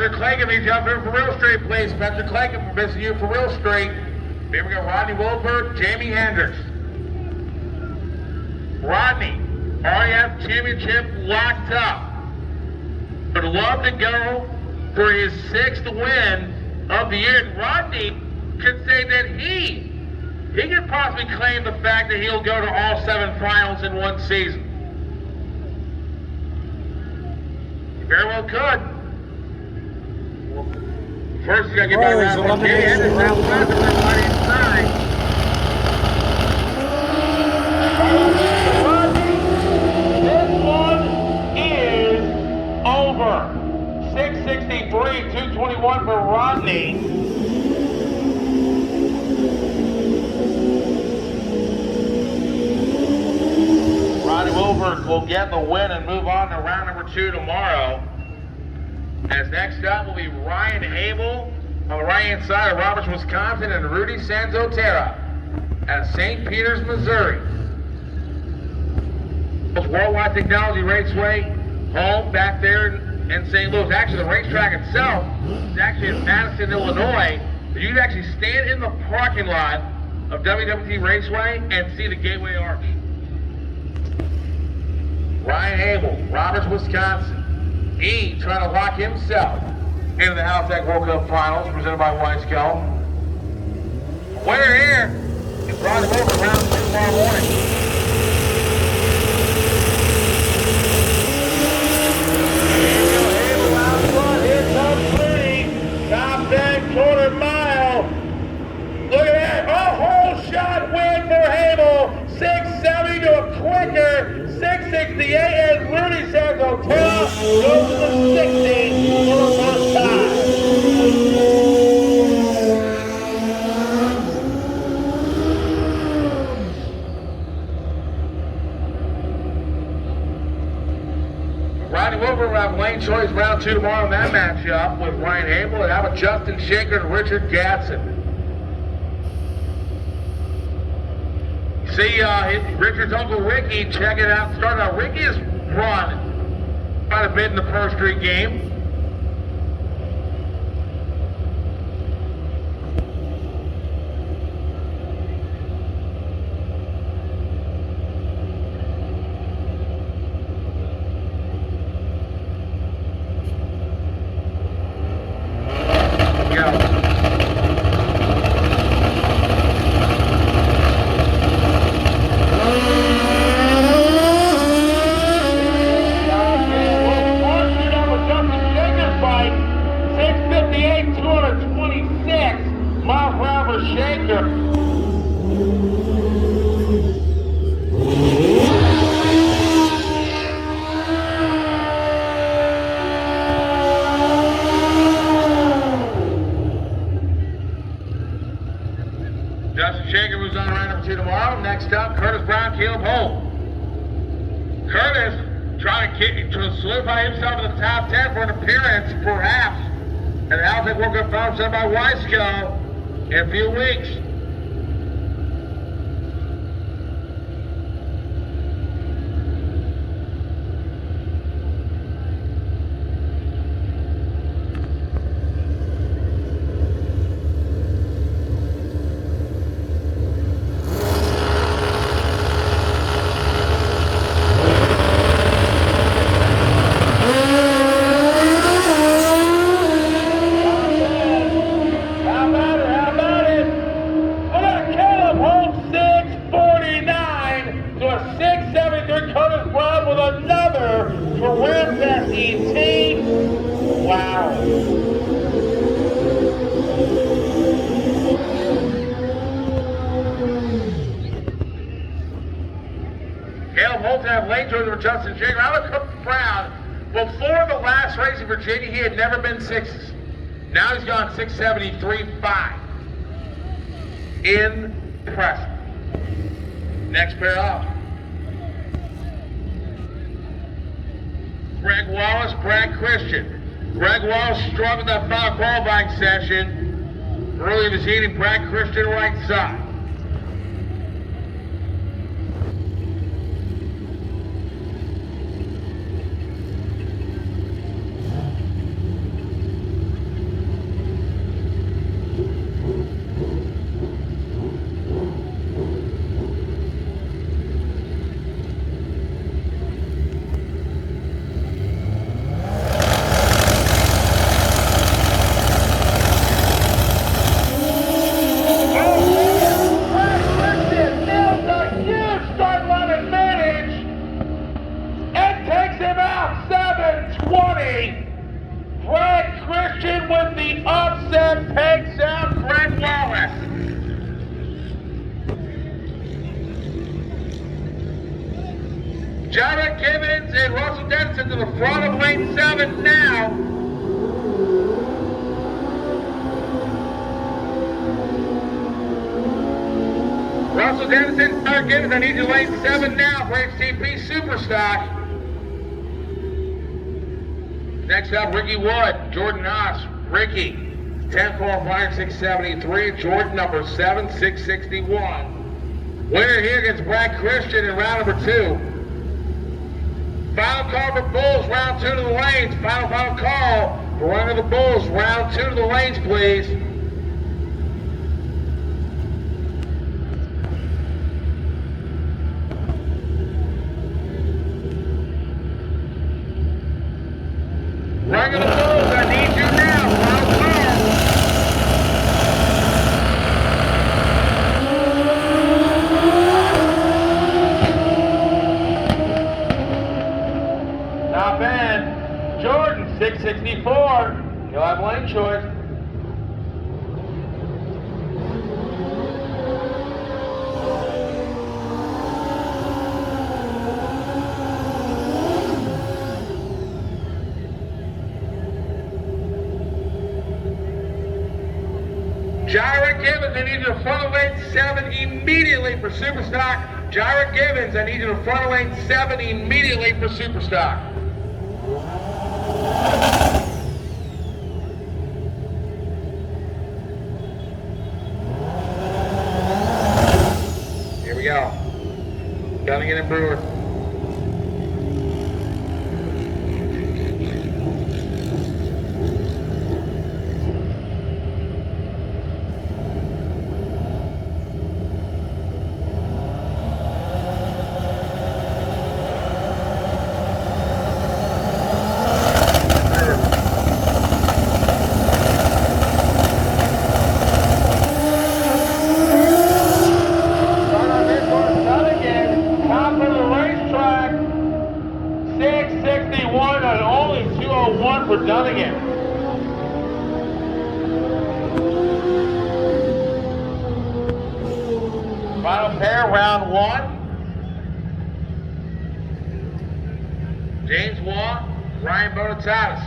Spencer Clayton, he's up here for Real Street, please. Spencer Clayton, we're missing you for Real Street. Here we go, Rodney Wilbur, Jamie Hendricks. Rodney, RF Championship locked up. Would love to go for his 6th win of the year. And Rodney could say that he could possibly claim the fact that he'll go to all 7 finals in one season. He very well could. First, you got to get by round 1. Jamie Hendricks round 5, everybody inside. This one is over. 663, 221 for Rodney. Rodney Wilbur will get the win and move on to round number 2 tomorrow. As next up will be Ryan Abel on the right-hand side of Roberts, Wisconsin, and Rudy Sanzotera at St. Peters, Missouri. Worldwide Technology Raceway, home back there in St. Louis. Actually, the racetrack itself is actually in Madison, Illinois. You can actually stand in the parking lot of WWT Raceway and see the Gateway Arch. Ryan Abel, Roberts, Wisconsin. He trying to lock himself into the Haltech World Cup Finals presented by Weiskel. Winner here is Rodney Wilbur, round 2 tomorrow morning. Abel out front, here comes Rudy. Top 10 quarter mile. Look at that, a whole shot win for Abel. 670 to a quicker 668, and Rudy Sanzotera goes to the 60 for the first time. Rodney Wilbur will have lane choice round 2 tomorrow in that matchup with Ryan Abel, and how about Justin Shaker and Richard Gadsden. See Richard's Uncle Ricky, check it out. Started out, Ricky has run quite a bit in the First Street game. Solidify himself in the top 10 for an appearance, perhaps, at the Haltech World Cup Finals set by Weiskel in a few weeks. Justin Shaker. I was proud. Before the last race in Virginia, he had never been 6s. Now he's gone 673.5. Impressive. Next pair up. Greg Wallace, Brad Christian. Greg Wallace struggled that final qualifying session. Early this evening, Brad Christian right side. and Russell Denson to the front of lane 7 now. Russell Denson, Tyler Gibbons, I need you lane 7 now for HTP Superstock. Next up, Ricky Wood, Jordan Haas, Ricky, 10 qualifier 673, Jordan number 7, 661. Winner here against Brad Christian in round number 2. Final call for Bulls, round 2 to the lanes. Final call for one of the Bulls, round 2 to the lanes, please. Ring of the Bulls, I need you now. Final call. Not bad. Jordan, 664. You'll have lane choice. Jared Gibbons, I need you to front of lane 7 immediately for Superstock. Jared Gibbons, I need you to front of lane 7 immediately for Superstock. Here we go. Dunnigan and Brewer. For Dunnigan. Final pair, round 1. James Waugh, Ryan Bonatatis.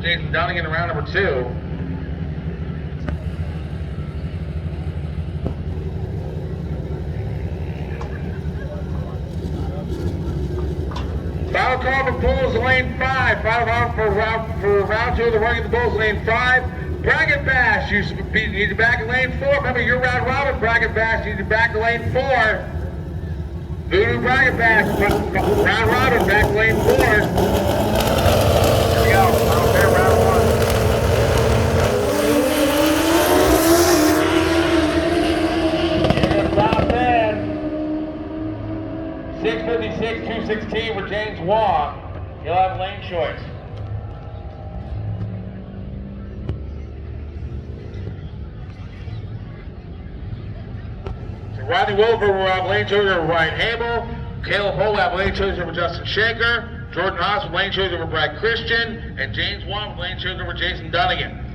Jason Dunnigan in round number 2. Final call for Bulls lane 5. Final call for round 2 of the Ring of the Bulls lane 5. Bracket Bash, you need to back in lane 4. Remember, your round robin Bracket Bash, you need to back in lane 4. Voodoo Bracket Bash, round robin, back lane 4. Here we go, final pair, round 1. Yeah, top 10. 656, 216 for James Waugh. He'll have lane choice. So Rodney Wilbur will have lane choice over Ryan Hamill. Caleb Hull will have lane choice over Justin Shanker. Jordan Haas with lane choice over Brad Christian. And James Waugh with lane choice over Jason Dunnigan.